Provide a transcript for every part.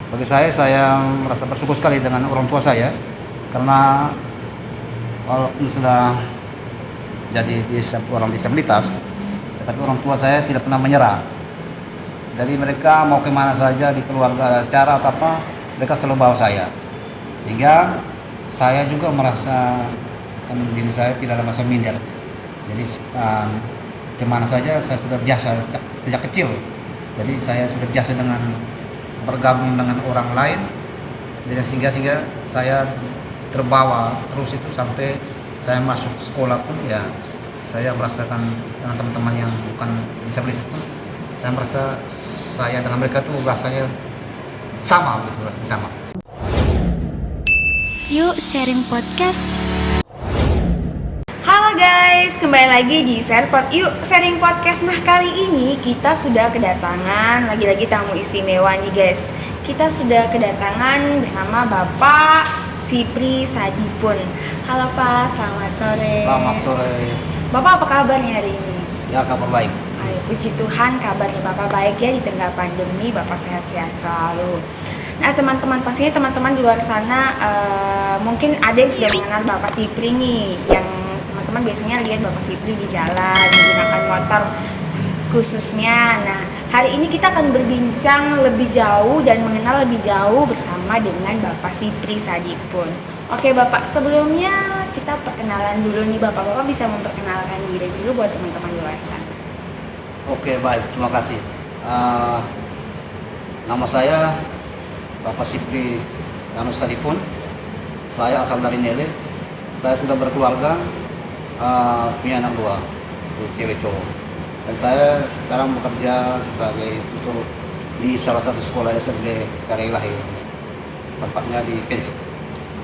Bagi saya merasa bersyukur sekali dengan orang tua saya karena walaupun sudah jadi orang disabilitas, tetapi orang tua saya tidak pernah menyerah. Dari mereka mau kemana saja di keluarga acara atau apa, mereka selalu bawa saya. Sehingga saya juga merasa diri saya tidak ada masa minder. Jadi kemana saja saya sudah biasa sejak kecil. Jadi saya sudah biasa dengan bergabung dengan orang lain, jadi sehingga saya terbawa terus itu sampai saya masuk sekolah pun ya saya merasakan dengan teman-teman yang bukan disabilitas pun saya merasa saya dengan mereka tuh rasanya sama gitu, rasanya sama. Yuk sharing podcast. Halo guys, kembali lagi di Sharepod Yuk Sharing Podcast. Nah, kali ini kita sudah kedatangan lagi-lagi tamu istimewa nih guys. Kita sudah kedatangan bersama Bapak Sipri Sadipun. Halo Pak, selamat sore. Selamat sore. Bapak apa kabarnya hari ini? Ya, kabar baik. Ayo, puji Tuhan kabarnya Bapak baik ya, di tengah pandemi Bapak sehat-sehat selalu. Nah teman-teman, pastinya teman-teman di luar sana mungkin ada yang sudah mengenal Bapak Sipri nih, yang teman-teman biasanya lihat Bapak Sipri di jalan menggunakan motor khususnya. Nah, hari ini kita akan berbincang lebih jauh dan mengenal lebih jauh bersama dengan Bapak Sipri Sadipun. Oke Bapak, sebelumnya kita perkenalan dulu nih Bapak. Bapak bisa memperkenalkan diri dulu buat teman-teman di luar sana. Oke, baik, terima kasih. Nama saya Bapak Sipri Sadipun. Saya asal dari Nele. Saya sudah berkeluarga, punya anak 2, cewek cowok. Dan saya sekarang bekerja sebagai instruktur di salah satu sekolah SMP Karya Ilahi, tempatnya di Persib.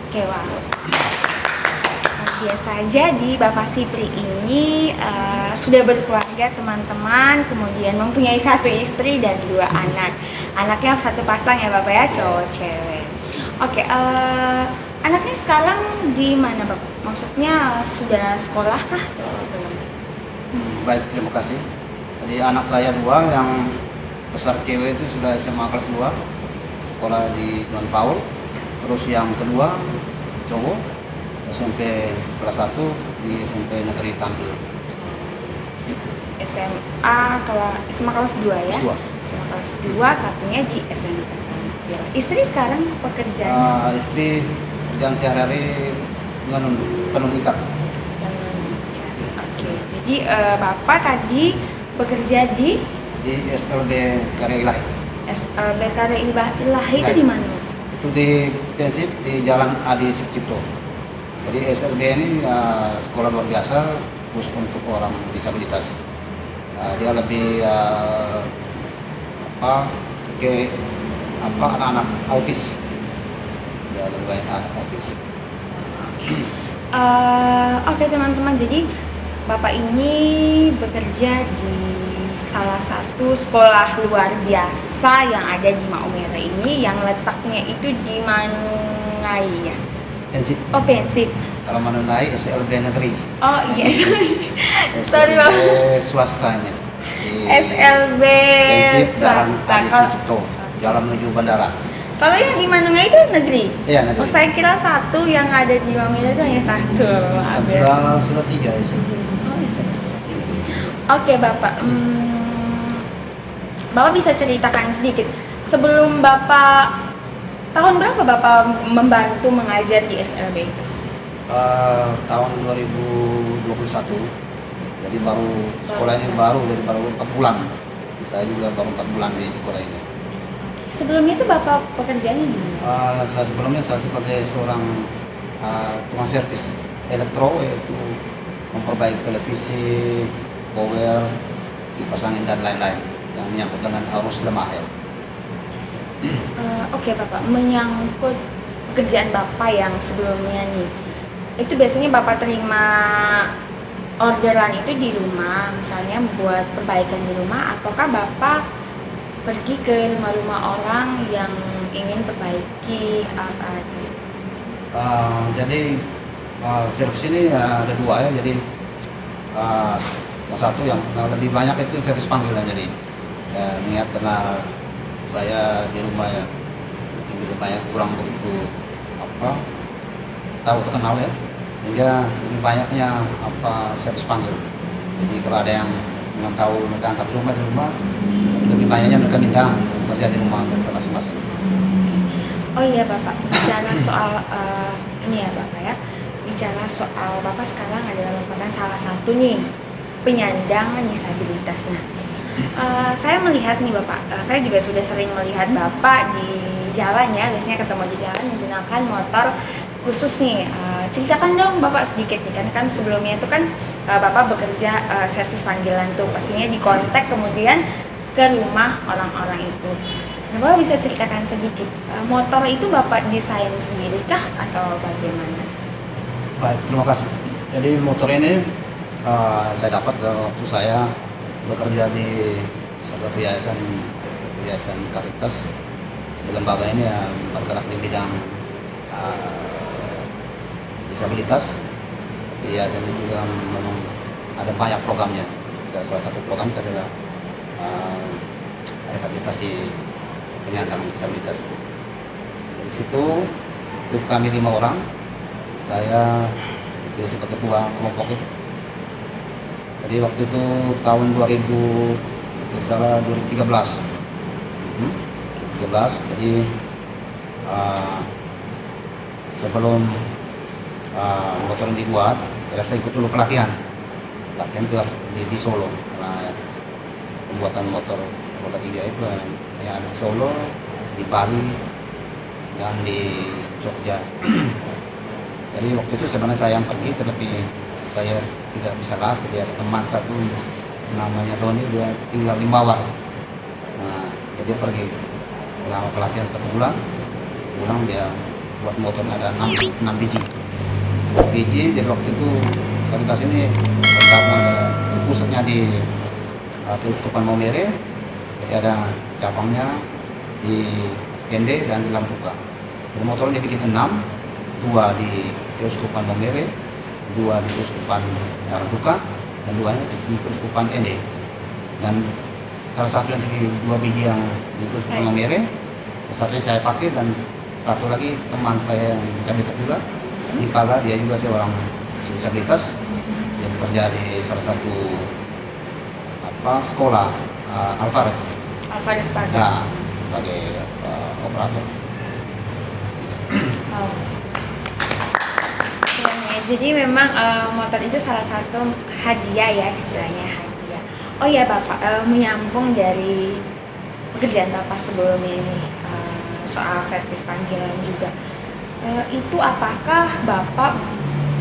Oke, wah. Biasa jadi Bapak Sipri ini sudah berkeluarga teman-teman, kemudian mempunyai 1 istri dan 2 anak. Anaknya 1 pasang ya Bapak ya, cowok cewek. Oke, anaknya sekarang di mana Bapak? Maksudnya sudah sekolah kah atau belum? Baik, terima kasih. Jadi anak saya 2, yang besar cewek itu sudah SMA kelas 2, sekolah di John Paul. Terus yang kedua cowok SMP kelas 1 di SMP Negeri Tampil. SMA kelas 2 ya? Kelas 2. SMA kelas 2, satunya di SMP Tampil. Istri sekarang pekerjaannya? Istri kerjaan sehari-hari tenun ikat. Oke, jadi Bapak tadi bekerja di SLB Karya Ilahi. SLB Karya Ilahi itu di mana? Itu di Persib di Jalan Adi Sucipto. Jadi SLB ini sekolah luar biasa khusus untuk orang disabilitas. Dia lebih anak-anak autis. Dia lebih banyak anak autis. Oke teman-teman, jadi Bapak ini bekerja di salah satu sekolah luar biasa yang ada di Maumere ini, yang letaknya itu di Manungai ya? Persib. Oh, Persib. Kalau Manungai SLB negeri. Oh iya, sorry Bapak. SLB swastanya. SLB Persib Jalan swasta. Adi Sucipto, jalan menuju bandara. Kalau yang di Manungai itu negeri? Iya, negeri. Oh, saya kira 1 yang ada di Maumere itu hanya 1. Sudah 3 SLB. Oh, bisa. Oke Bapak, Bapak bisa ceritakan sedikit sebelum Bapak, tahun berapa Bapak membantu mengajar di SLB itu? Tahun 2021. Jadi sekolah ini baru 4 bulan. Saya juga baru 4 bulan di sekolah ini. Sebelumnya itu Bapak pekerjaannya di mana? Sebelumnya saya sebagai seorang tukang servis elektro, yaitu memperbaiki televisi, power, dipasangin dan lain-lain yang menyangkut dengan arus lemah ya. Oke Bapak, menyangkut pekerjaan Bapak yang sebelumnya nih, itu biasanya Bapak terima orderan itu di rumah, misalnya buat perbaikan di rumah, ataukah Bapak pergi ke rumah-rumah orang yang ingin perbaiki alat-alat itu? Jadi servis ini ada 2 ya. Jadi yang satu yang lebih banyak itu servis panggilan. Jadi niat karena saya di rumah ya lebih banyak kurang begitu tahu terkenal ya, sehingga lebih banyaknya saya harus panggil. Jadi kalau ada yang memang tahu mereka antar rumah di rumah, lebih banyaknya mereka minta kerja di rumah mereka masing-masing. Oh iya Bapak, bicara soal ini ya Bapak ya, bicara soal Bapak sekarang adalah merupakan salah satu nih penyandang disabilitas. Nah, saya melihat nih Bapak, saya juga sudah sering melihat Bapak di jalan ya, biasanya ketemu di jalan menggunakan motor khusus nih. Ceritakan dong Bapak sedikit nih, kan sebelumnya itu kan Bapak bekerja servis panggilan tuh, pastinya dikontak kemudian ke rumah orang-orang itu. Nah, Bapak bisa ceritakan sedikit, motor itu Bapak desain sendiri kah atau bagaimana? Baik, terima kasih. Jadi motor ini saya dapat waktu saya bekerja di suatu yayasan Caritas. Lembaga ini ya bergerak di bidang disabilitas. Di yayasan ini juga memang ada banyak programnya. Salah satu program itu adalah rehabilitasi penyandang disabilitas. Dari situ grup kami 5 orang, saya jadi sebagai ketua kelompok itu. Jadi waktu itu tahun 2013. Jadi sebelum motor ini dibuat, saya ikut dulu pelatihan itu harus di Solo, karena pembuatan motor roda 3 itu yang ada di Solo, di Bali, dan di Jogja. Jadi waktu itu sebenarnya saya yang pergi, tetapi saya tidak bisa las. Jadi ada teman satu namanya Doni, dia tinggal di Mawar. Nah, jadi dia pergi selama pelatihan 1 bulan, pulang dia buat motor ada 6 biji. Jadi waktu itu Caritas ini pertama pusatnya di Keuskupan Maumere, jadi ada cabangnya di Pende dan di Lampuka. Jadi motor ini bikin 6, 2 di Keuskupan Maumere, 2 di Keuskupan Lampuka, dan 2-nya di Keuskupan Ende. Dan salah satu dari 2 biji yang di Keuskupan Maumere, satunya saya pakai, dan satu lagi teman saya yang disabilitas juga di Paga, dia juga seorang disabilitas, dia bekerja di salah satu sekolah Alvarez Paga. ya, sebagai operator. Oh. Ya, jadi memang motor itu salah satu hadiah ya, istilahnya hadiah. Oh ya Bapak, menyambung dari pekerjaan Bapak sebelumnya ini, soal servis panggilan juga, itu apakah Bapak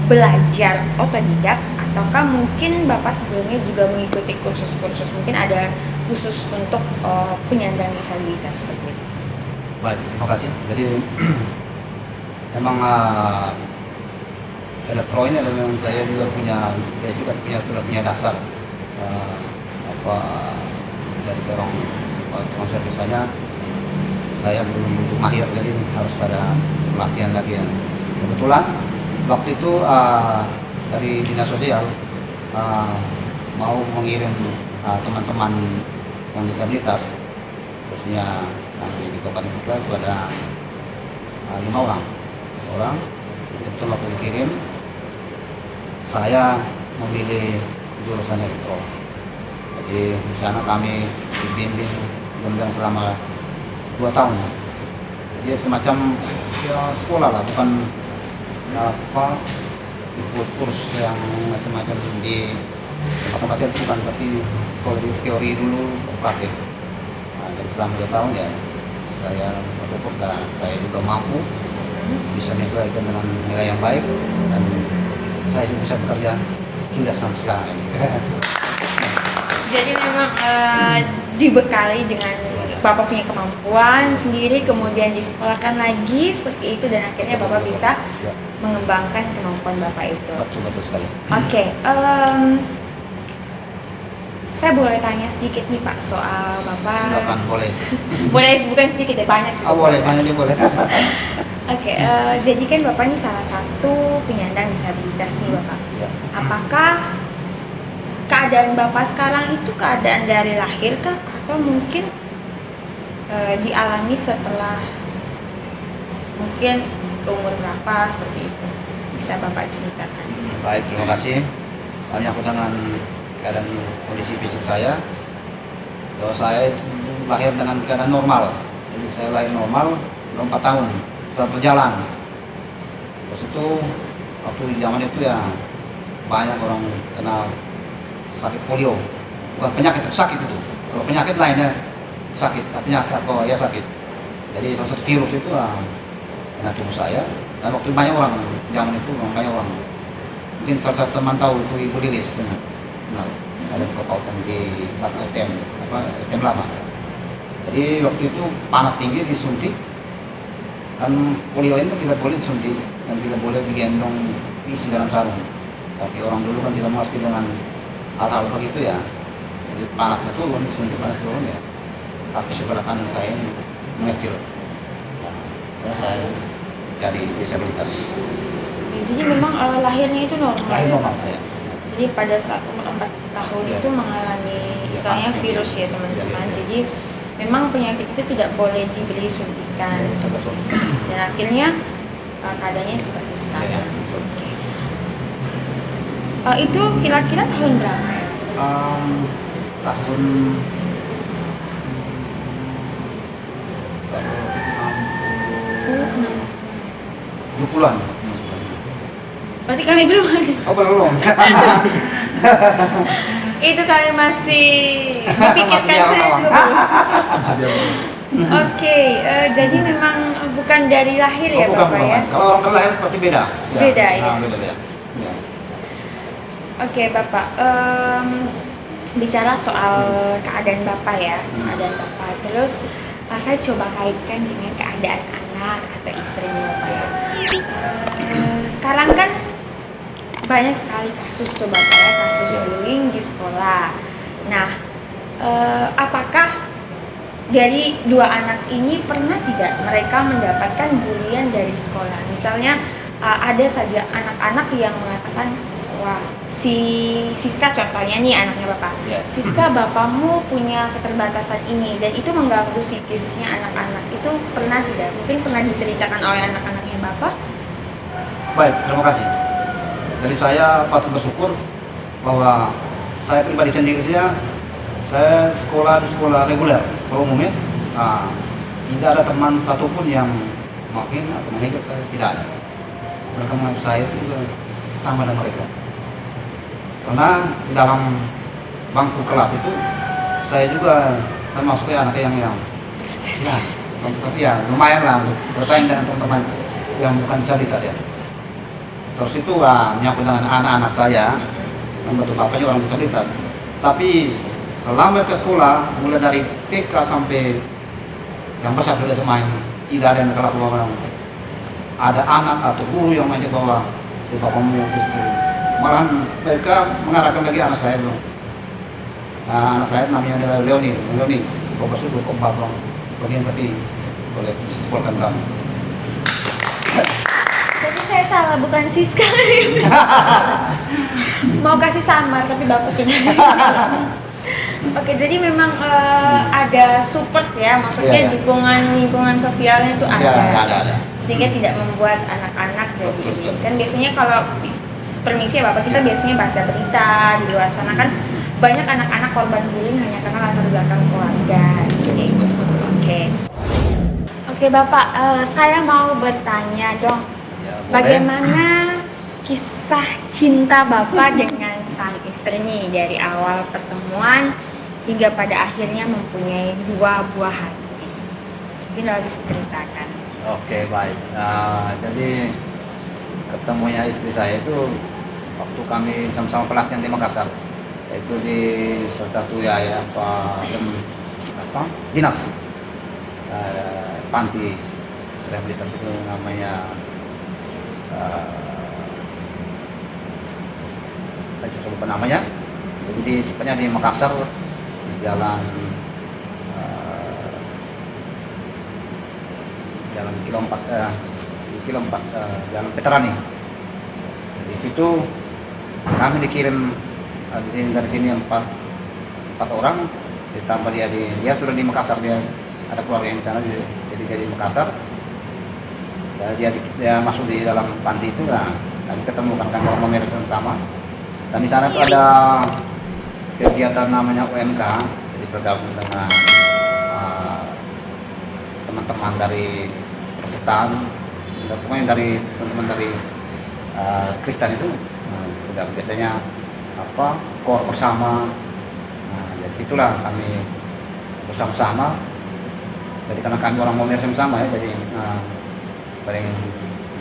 belajar otodidak ataukah mungkin Bapak sebelumnya juga mengikuti kursus-kursus, mungkin ada khusus untuk penyandang disabilitas seperti itu? Baik, terima kasih. Jadi memang elektro ini memang saya juga punya basic, sudah punya dasar dari seorang tukang servis saja. Saya belum begitu mahir, jadi harus ada pelatihan lagi ya. Kebetulan waktu itu dari dinas sosial mau mengirim teman-teman yang disabilitas, khususnya kami di Kabupaten Sidrap itu ada 5 orang. Itu waktu dikirim, saya memilih jurusan elektro. Jadi di sana kami dibimbing selama 2 tahun. Jadi semacam ya sekolah lah, bukan ikut kurs yang macam-macam di tempat pasir, bukan, tapi sekolah di teori dulu, praktik. Nah, jadi selama 2 tahun ya saya berfokus, dan saya juga mampu bisa menyelesaikan dengan nilai yang baik, dan saya juga bisa bekerja hingga sampai sekarang ini. Jadi memang dibekali dengan Bapak punya kemampuan sendiri, kemudian disekolahkan lagi seperti itu, dan akhirnya Bapak bisa mengembangkan kemampuan Bapak itu. Betul sekali. Oke, saya boleh tanya sedikit nih Pak soal Bapak? Silakan, boleh. Boleh, bukan sedikit ya, banyak juga. Boleh, banyak boleh. Oke, jadi kan Bapak ini salah satu penyandang disabilitas nih Bapak. Ya. Apakah keadaan Bapak sekarang itu keadaan dari lahir kah? Atau mungkin dialami setelah mungkin umur berapa seperti itu, bisa Bapak ceritakan. Baik, terima kasih. Hanya aku dengan keadaan kondisi fisik saya, bahwa saya itu lahir dengan keadaan normal. Jadi saya lahir normal, belum 4 tahun, sudah berjalan. Terus itu, waktu zaman itu ya banyak orang kena sakit polio. Bukan penyakit, sakit itu. Kalau penyakit lainnya sakit, penyakit apa ya sakit. Jadi salah satu virus itu kena tubuh saya. Dan waktu banyak orang, zaman itu banyak orang. Mungkin salah satu teman tahu itu Ibu Lilis. Nah, ada buka pausan di belakang STM lama. Jadi waktu itu panas tinggi disuntik. Kan polio ini tidak boleh disuntik dan tidak boleh digendong isi dalam sarung. Tapi orang dulu kan tidak mengerti dengan hal-hal begitu ya. Jadi panasnya turun, disuntik panas turun ya. Kaki sebelah kanan saya ini mengecil. Nah, saya jadi disabilitas. Jadi memang lahirnya itu normal. Lahir normal saya. Jadi pada saat umur 4 tahun Ya. itu mengalami istilahnya pasti. virus ya teman-teman. Ya. Jadi memang penyakit itu tidak boleh diberi suntikan Ya, betul. dan akhirnya keadaannya seperti sekarang. Ya, betul. Oke. Itu kira-kira tahun berapa ya? Tahun 70-an. Berarti kami belum ada. Oh belum. Itu kami masih memikirkan Masih saya awal-awal. juga belum. Oke, jadi memang bukan dari lahir ya bukan, Bapak bukan. ya? Kalau orang terlahir pasti beda. Beda, ya? Beda. Ya. Oke Bapak, bicara soal keadaan Bapak ya, keadaan Bapak. Terus saya coba kaitkan dengan keadaan anak atau istrinya Bapak ya. Sekarang kan banyak sekali kasus tuh Bapak ya, kasus bullying di sekolah. Nah, apakah dari dua anak ini pernah tidak mereka mendapatkan bulian dari sekolah? Misalnya ada saja anak-anak yang mengatakan, wah si Siska contohnya nih anaknya Bapak, Siska bapakmu punya keterbatasan ini dan itu mengganggu psikisnya anak-anak. Itu pernah tidak? Mungkin pernah diceritakan oleh anak-anaknya Bapak? Baik, terima kasih. Jadi saya patut bersyukur bahwa saya pribadi sendiri saya sekolah di sekolah reguler, sekolah umum ya. Nah, tidak ada teman satupun yang makin atau mengejar saya, tidak ada. Mereka menganggap saya itu juga sama dengan mereka. Karena di dalam bangku kelas itu saya juga termasuk anak yang ya, tapi ya lumayan lah untuk bersaing dengan teman-teman yang bukan disabilitas ya. Terus itu menyangkut dengan anak-anak saya, membantu bapaknya orang disabilitas. Tapi selama ke sekolah, mulai dari TK sampai yang besar sudah semuanya, tidak ada yang mereka lakukan. Ada anak atau guru yang ngajak bahwa di bapakmu itu. Malahan mereka mengarahkan lagi anak saya belum. Nah, anak saya namanya adalah Leoni, kau bersyukur kau bapak bagian tapi boleh bisa sekolahkan kamu. Jadi saya salah, bukan Siska. Mau kasih samar tapi Bapak sudah. Oke, jadi memang ada support ya, maksudnya dukungan lingkungan sosialnya itu ada. Ada. Sehingga tidak membuat anak-anak jadi Betul. kan biasanya kalau permisi ya Bapak, kita biasanya baca berita di luar sana kan banyak anak-anak korban bullying hanya karena latar belakang keluarga seperti itu. Oke Bapak, saya mau bertanya dong, bagaimana kisah cinta Bapak dengan sang istri nih dari awal pertemuan hingga pada akhirnya mempunyai 2 buah hati? Mungkin Bapak bisa ceritakan. Oke, baik. Jadi ketemunya istri saya itu waktu kami sama-sama pelatihan di Makassar, yaitu di salah satu dinas panti rehabilitasi itu namanya saya lupa namanya. Jadi tepatnya di Makassar di jalan kilo 4 jalan Veterani. Di situ kami dikirim dari sini 4 orang, ditambah dia sudah di Makassar, dia ada keluarga yang di sana, jadi dia di Makassar. dia masuk di dalam panti itu, nah, kami ketemu kan orang Momer sama. Dan di sana tuh ada kegiatan namanya UMK, jadi bergabung dengan teman-teman dari Protestan, pokoknya dari teman-teman dari Kristen itu, biasanya kor bersama. Nah, dari situlah kami bersama-sama. Jadi karena kami orang Momer sama ya, jadi sering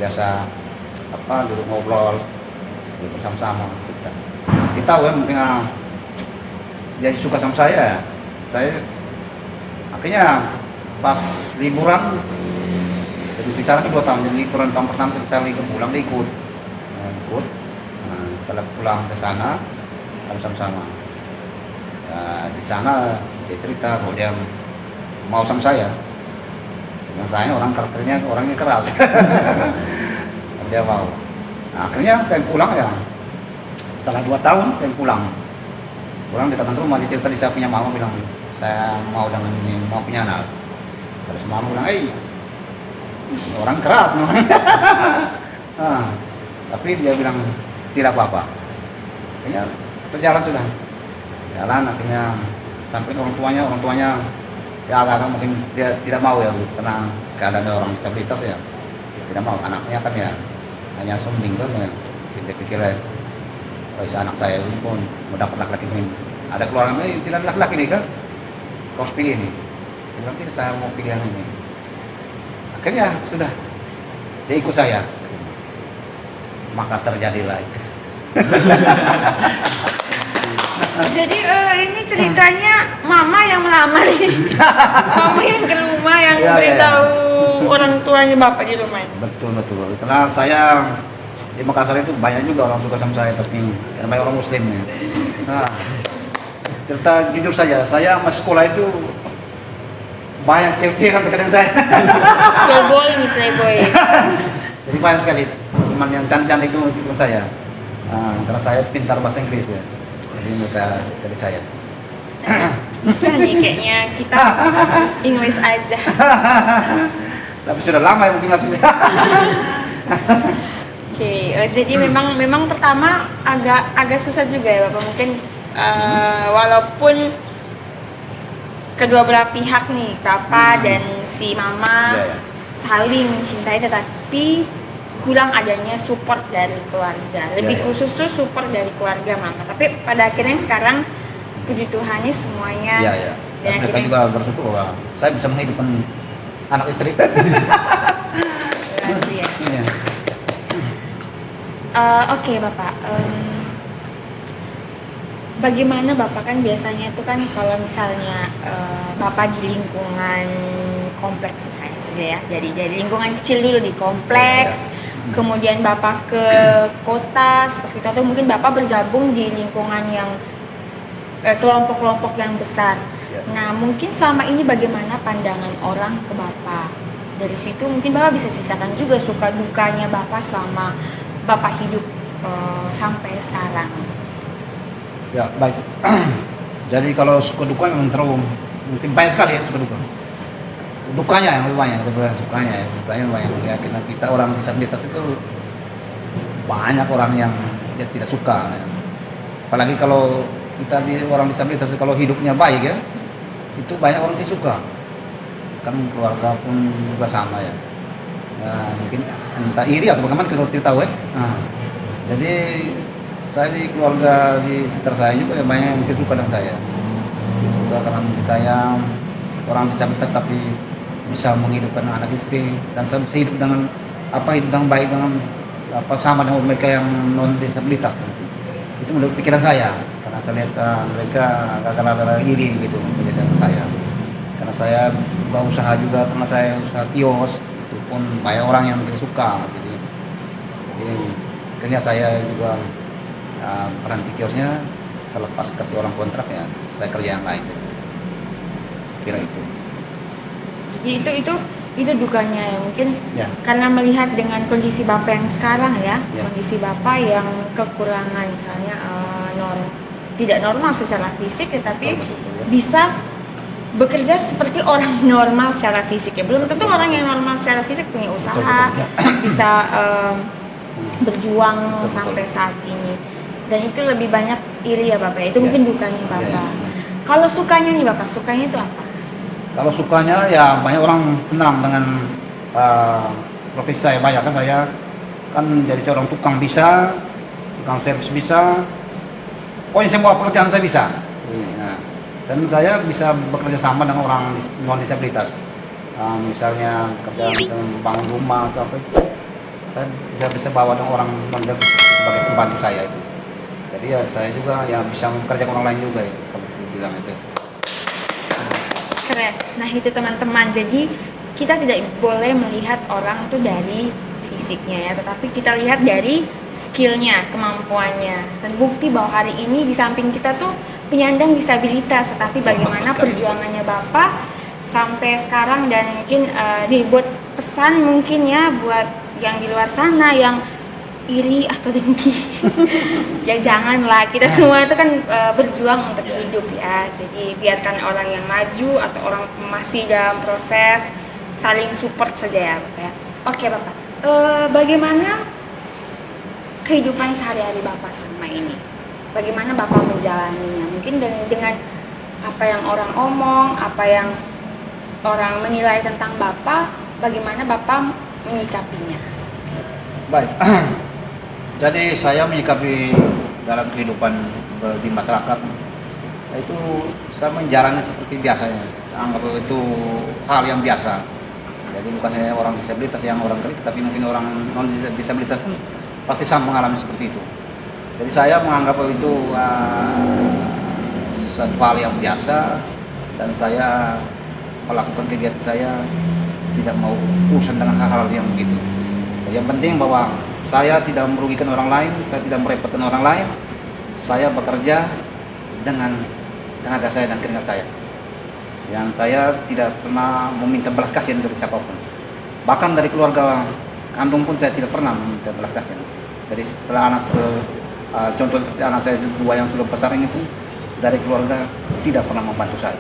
biasa duduk ngobrol bersama-sama. Kita tahu ya, mungkin dia suka sama saya akhirnya pas liburan, jadi di sana 2 tahun, jadi liburan tahun pertama saya pulang dia ikut. Nah, setelah pulang ke sana kami sama-sama di sana, dia cerita bahwa dia mau sama saya. Sedangkan saya karakternya orangnya keras. Dia mau. Nah, akhirnya kami pulang ya. Setelah 2 tahun kami pulang datang ke rumah, dia cerita, saya punya mama bilang saya mau dengan ini, mau punya anak. Terus mama bilang, orang keras orang. Nah, tapi dia bilang tidak apa-apa. Akhirnya berjalan sudah. Akhirnya sampai orang tuanya ya agak mungkin dia tidak mau ya, karena keadaan orang disabilitas ya. Dia tidak mau, anaknya kan ya hanya sumbing kan ya. Dia pikir anak saya ini pun mau dapat laki-laki ini. Ada keluarga tidak laki-laki nih kan, kau pilih ini. Dia bilang tidak, saya mau pilih yang ini. Akhirnya sudah, dia ikut saya. Maka terjadilah itu. Jadi ini ceritanya mama yang melamar ini. Mama yang ke rumah yang memberitahu orang tuanya bapak di rumah. Betul. Karena saya di Makassar itu banyak juga orang suka sama saya, tapi karena banyak orang Muslim ya. Nah, cerita jujur saja, saya masih sekolah itu banyak cewek-cewek yang terkadang saya. Playboy. Jadi banyak sekali teman yang cantik-cantik itu ikut saya. Nah, karena saya pintar bahasa Inggris ya. Jadi mereka dari saya. Bisa nih kayaknya kita English aja. Tapi sudah lama ya mungkin masuknya. Oke, jadi memang pertama agak susah juga ya Bapak, mungkin walaupun kedua belah pihak nih, Bapak dan si Mama saling mencintai, tetapi kurang adanya support dari keluarga. Lebih khusus tuh support dari keluarga Mama. Tapi pada akhirnya sekarang puji Tuhannya semuanya. Dan mereka juga bersyukur bahwa saya bisa menghidupkan anak istri. Oke Bapak, bagaimana Bapak kan biasanya itu kan kalau misalnya Bapak di lingkungan kompleks saya saja ya, dari lingkungan kecil dulu di kompleks, kemudian Bapak ke kota seperti itu, atau mungkin Bapak bergabung di lingkungan yang kelompok-kelompok yang besar. Nah mungkin selama ini bagaimana pandangan orang ke Bapak? Dari situ mungkin Bapak bisa ceritakan juga suka dukanya Bapak selama Bapak hidup sampai sekarang. Ya baik. Jadi kalau suka duka memang terlalu mungkin banyak sekali ya suka duka. Dukanya yang lebih banyak, sukanya ya. Dukanya banyak. Ya kita orang disabilitas itu banyak orang yang tidak suka. Ya. Apalagi kalau kita di orang disabilitas, kalau hidupnya baik ya, itu banyak orang yang suka. Kan keluarga pun juga sama ya. Mungkin entah iri atau bagaimana kita tidak tahu ya. Nah, jadi saya di keluarga di sekitar saya juga ya banyak yang tidak suka dengan saya. Tidak suka karena mungkin saya orang disabilitas tapi bisa menghidupkan anak istri, dan saya bisa hidup dengan hidup dengan baik dengan sama dengan mereka yang non disabilitas. Itu menurut pikiran saya, karena saya lihat mereka agak iri gitu dengan saya. Karena saya buka usaha juga, karena saya usaha kios. Pun banyak orang yang tidak suka, jadi akhirnya saya juga berhenti kiosnya, saya lepas kasih orang kontrak ya, saya kerja yang lain. Saya kira itu. Jadi itu dukanya ya, mungkin karena melihat dengan kondisi Bapak yang sekarang ya, kondisi Bapak yang kekurangan misalnya tidak normal secara fisik, tetapi bisa bekerja seperti orang normal secara fisik ya. Belum tentu orang yang normal secara fisik punya usaha, bisa berjuang Betul. sampai saat ini. Dan itu lebih banyak iri ya Bapak. Itu mungkin dukanya Bapak. Ya. Kalau sukanya nih Bapak, sukanya itu apa? Kalau sukanya ya banyak orang senang dengan profesi saya. Banyak kan saya kan jadi seorang tukang bisa, tukang servis bisa, pokoknya semua pekerjaan saya bisa. Nah, dan saya bisa bekerja sama dengan orang non disabilitas. Misalnya kerja misalnya membangun rumah atau apa itu, saya bisa bawa dengan orang non disabilitas sebagai pembantu saya itu. Jadi ya saya juga ya bisa mengerjakan orang lain juga ya, kalau dibilang itu. Keren. Nah itu teman-teman, jadi kita tidak boleh melihat orang tuh dari fisiknya ya, tetapi kita lihat dari skillnya, kemampuannya. Dan bukti bahwa hari ini di samping kita tuh penyandang disabilitas, tetapi bagaimana perjuangannya Bapak sampai sekarang. Dan mungkin dibuat pesan mungkin ya buat yang di luar sana yang iri atau dengki. Ya janganlah, kita semua itu kan berjuang untuk hidup ya. Jadi biarkan orang yang maju atau orang masih dalam proses, saling support saja ya Bapak ya. Oke Bapak, bagaimana kehidupan sehari-hari Bapak selama ini? Bagaimana Bapak menjalaninya? Mungkin dengan apa yang orang omong, apa yang orang menilai tentang Bapak, bagaimana Bapak menyikapinya? Baik. Jadi saya menyikapi dalam kehidupan di masyarakat itu saya menjalani seperti biasanya. Saya anggap itu hal yang biasa. Jadi bukan hanya orang disabilitas yang orang klik, tapi mungkin orang non disabilitas pun pasti sama mengalami seperti itu. Jadi saya menganggap itu suatu hal yang biasa, dan saya melakukan kegiatan saya tidak mau urusan dengan hal-hal yang begitu. Jadi yang penting bahwa saya tidak merugikan orang lain, saya tidak merepotkan orang lain. Saya bekerja dengan tenaga saya dan keringat saya. Yang saya tidak pernah meminta belas kasihan dari siapapun. Bahkan dari keluarga kandung pun saya tidak pernah meminta belas kasihan. Jadi setelah anak contoh seperti anak saya dua yang sudah besar ini pun dari keluarga tidak pernah membantu saya.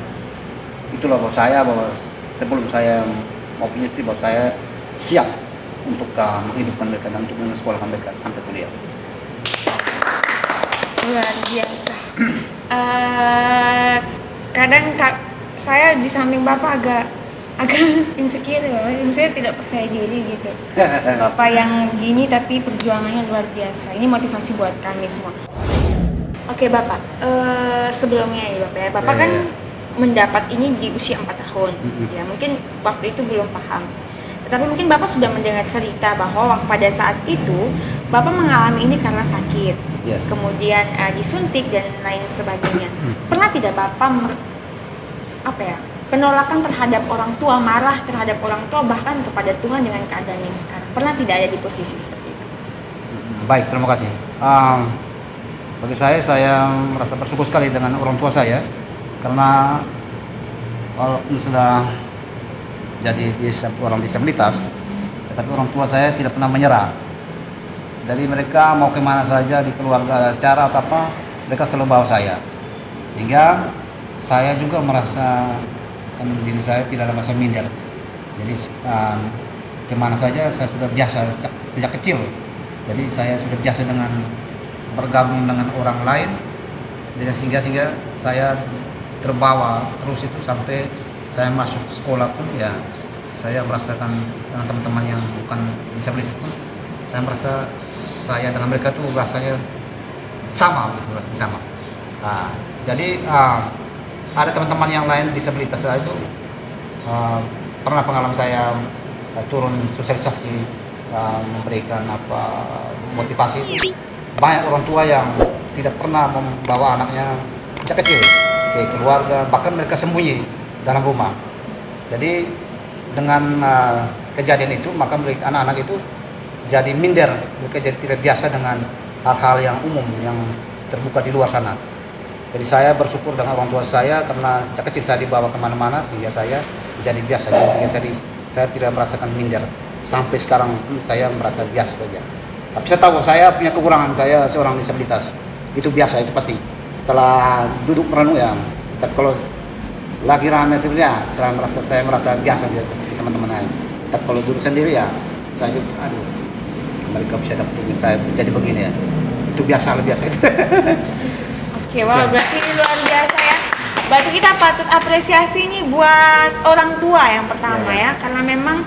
Itulah bahwa sebelum saya mau punya istri, bahwa saya siap untuk menghidupkan mereka dan untuk menyekolahkan mereka sampai kuliah. Luar biasa. Kadang saya di samping Bapak agak insecure ya, maksudnya tidak percaya diri gitu. Bapak yang gini tapi perjuangannya luar biasa. Ini motivasi buat kami semua. Oke Bapak, sebelumnya ya Bapak ya, Bapak kan mendapat ini di usia 4 tahun. Ya mungkin waktu itu belum paham. Tetapi mungkin Bapak sudah mendengar cerita bahwa pada saat itu Bapak mengalami ini karena sakit, kemudian disuntik dan lain sebagainya. Pernah tidak Bapak penolakan terhadap orang tua, marah terhadap orang tua, bahkan kepada Tuhan dengan keadaan yang sekarang? Pernah tidak ada di posisi seperti itu? Baik, terima kasih. Bagi saya merasa bersyukur sekali dengan orang tua saya, karena walaupun sudah jadi orang disabilitas, tetapi orang tua saya tidak pernah menyerah. Dari mereka mau kemana saja di keluarga, acara atau apa, mereka selalu bawa saya. Sehingga saya juga merasa diri saya tidak ada masa minder. Jadi kemana saja saya sudah biasa sejak kecil. Jadi saya sudah biasa dengan bergabung dengan orang lain, dan sehingga saya terbawa terus itu sampai saya masuk sekolah pun ya saya merasakan dengan teman-teman yang bukan disabilitas pun saya merasa saya dengan mereka tuh rasanya sama gitu, rasanya sama. Jadi ada teman-teman yang lain disabilitas saya itu pernah pengalaman saya turun sosialisasi, memberikan motivasi itu. Banyak orang tua yang tidak pernah membawa anaknya sejak kecil ke keluarga, bahkan mereka sembunyi dalam rumah. Jadi dengan kejadian itu maka mereka anak-anak itu jadi minder, mereka jadi tidak biasa dengan hal-hal yang umum yang terbuka di luar sana. Jadi saya bersyukur dengan orang tua saya karena sejak kecil saya dibawa kemana-mana sehingga saya jadi biasa. Jadi saya tidak merasakan minder. Sampai sekarang pun saya merasa biasa saja. Tapi saya tahu saya punya kekurangan, saya seorang disabilitas. Itu biasa, itu pasti. Setelah duduk merenung ya. Tapi kalau lagi ramai sebenarnya, saya merasa biasa saja seperti teman-teman lain. Tapi kalau dulu sendiri ya, saya juga, aduh, mereka bisa dapat duit saya jadi begini ya. Itu biasa itu. Oke, wah berarti ini luar biasa ya. Berarti kita patut apresiasi nih buat orang tua yang pertama ya, karena memang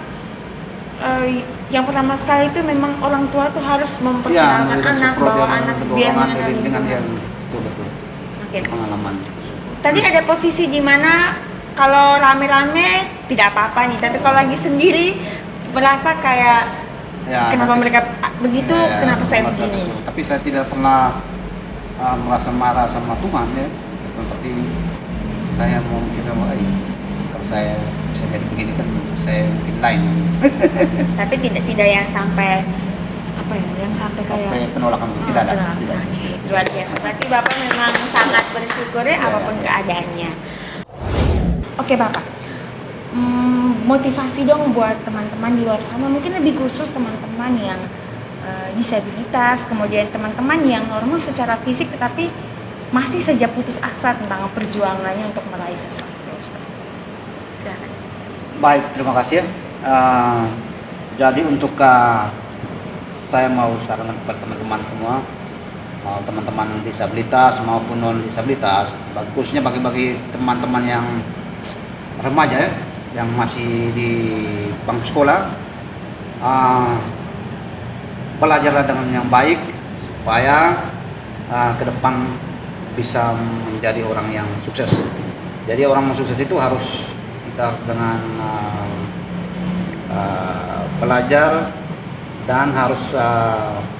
yang pertama sekali itu memang orang tua tuh harus memperkenalkan anak, bawa anak biar mengenal dengan lingkungan. yang betul. Oke. Pengalaman. Tadi ada posisi di mana kalau rame-rame tidak apa-apa nih, tapi kalau lagi sendiri merasa kayak Ya, kenapa mereka begitu, ya, kenapa saya merasa begini. betul. Tapi saya tidak pernah merasa marah sama Tuhan ya. Tapi saya mau mikir bahwa kalau saya bisa jadi begini kan saya mungkin lain. Tapi tidak yang sampai apa ya, yang sampai kayak Sampai penolakan tidak ada. penolakan. Tidak. Oke, luar biasa. Berarti Bapak memang sangat bersyukur ya apapun keadaannya. Oke Bapak, motivasi dong buat teman-teman di luar sana, mungkin lebih khusus teman-teman yang disabilitas, kemudian teman-teman yang normal secara fisik tetapi masih saja putus asa tentang perjuangannya untuk meraih sesuatu. Silakan. Baik, terima kasih. Jadi untuk saya mau sarankan kepada teman-teman semua, mau teman-teman disabilitas maupun non disabilitas, khususnya bagi teman-teman yang remaja ya, yang masih di bangku sekolah, belajarlah dengan yang baik supaya ke depan bisa menjadi orang yang sukses. Jadi orang yang sukses itu kita harus dengan belajar dan harus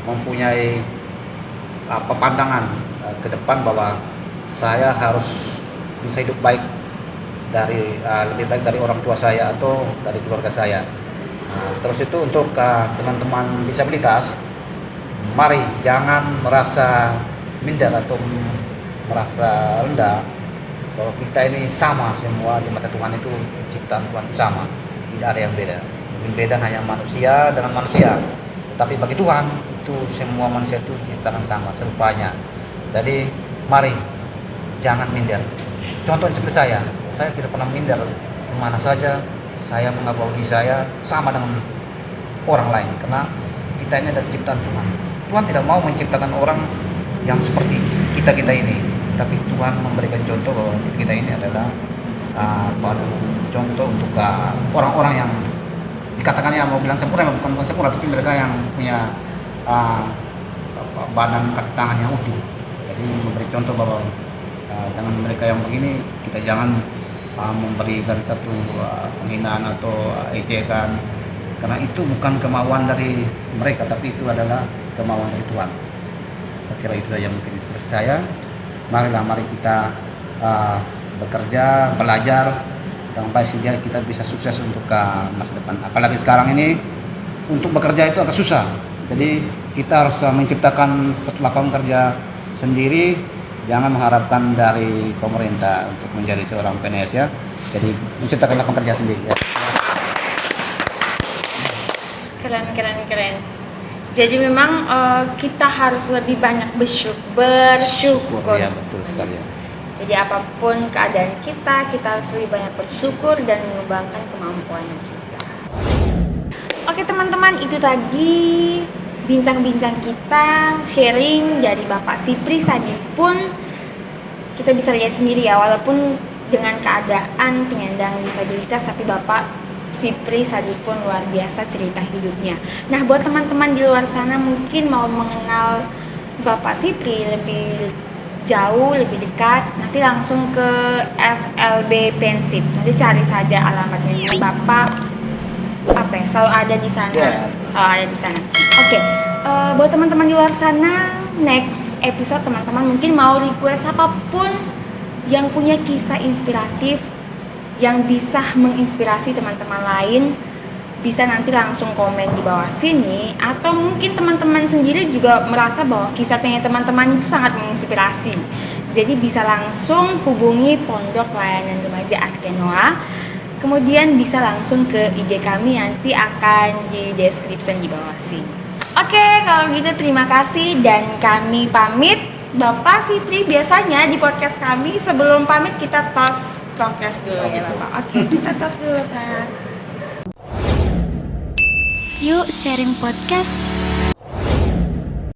mempunyai pandangan ke depan bahwa saya harus bisa hidup baik lebih baik dari orang tua saya atau dari keluarga saya. Terus itu untuk teman-teman disabilitas, mari jangan merasa minder atau merasa rendah, bahwa kita ini sama semua di mata Tuhan, itu ciptaan Tuhan itu sama, tidak ada yang beda. Mungkin beda hanya manusia dengan manusia, tapi bagi Tuhan itu semua manusia itu ciptaan sama serupanya. Jadi mari jangan minder. Contoh seperti saya tidak pernah minder kemana saja. Saya menganggap diri saya sama dengan orang lain karena kita ini adalah ciptaan Tuhan. Tuhan tidak mau menciptakan orang yang seperti kita ini, tapi Tuhan memberikan contoh bahwa kita ini adalah contoh untuk orang-orang yang dikatakannya mau bilang sempurna, bukan sempurna, tapi mereka yang punya badan kaki tangan yang utuh. Jadi memberi contoh bahwa dengan mereka yang begini kita jangan memberikan satu penghinaan atau ejekan, karena itu bukan kemauan dari mereka, tapi itu adalah kemauan dari Tuhan. Saya kira itu saja mungkin seperti saya. Mari kita bekerja, belajar, dan baik sehingga kita bisa sukses untuk masa depan. Apalagi sekarang ini untuk bekerja itu agak susah. Jadi kita harus menciptakan satu lapangan kerja sendiri. Jangan mengharapkan dari pemerintah untuk menjadi seorang PNS ya. Jadi menciptakan lapangan kerja sendiri ya. Keren. Jadi memang kita harus lebih banyak bersyukur. Ya, betul sekali ya. Jadi apapun keadaan kita harus lebih banyak bersyukur dan mengembangkan kemampuan kita. Oke teman-teman, itu tadi bincang-bincang kita, sharing dari Bapak Sipri Sadipun. Kita bisa lihat sendiri ya, walaupun dengan keadaan penyandang disabilitas, tapi Bapak Sipri Sadipun luar biasa cerita hidupnya. Nah, buat teman-teman di luar sana mungkin mau mengenal Bapak Sipri lebih jauh, lebih dekat, nanti langsung ke SLB Pensip. Nanti cari saja alamatnya. Bapak selalu ada di sana. Selalu ada di sana. Oke, buat teman-teman di luar sana, next episode teman-teman mungkin mau request apapun yang punya kisah inspiratif yang bisa menginspirasi teman-teman lain, bisa nanti langsung komen di bawah sini, atau mungkin teman-teman sendiri juga merasa bahwa kisahnya teman-teman itu sangat menginspirasi. Jadi bisa langsung hubungi Pondok Layanan Remaja Arkenoa. Kemudian bisa langsung ke IG kami, nanti akan di description di bawah sini. Oke, kalau gitu terima kasih dan kami pamit. Bapak Sipri, biasanya di podcast kami sebelum pamit kita tos prokes dulu ya Bapak. Oke, kita tos dulu Pak. Yuk sharing podcast.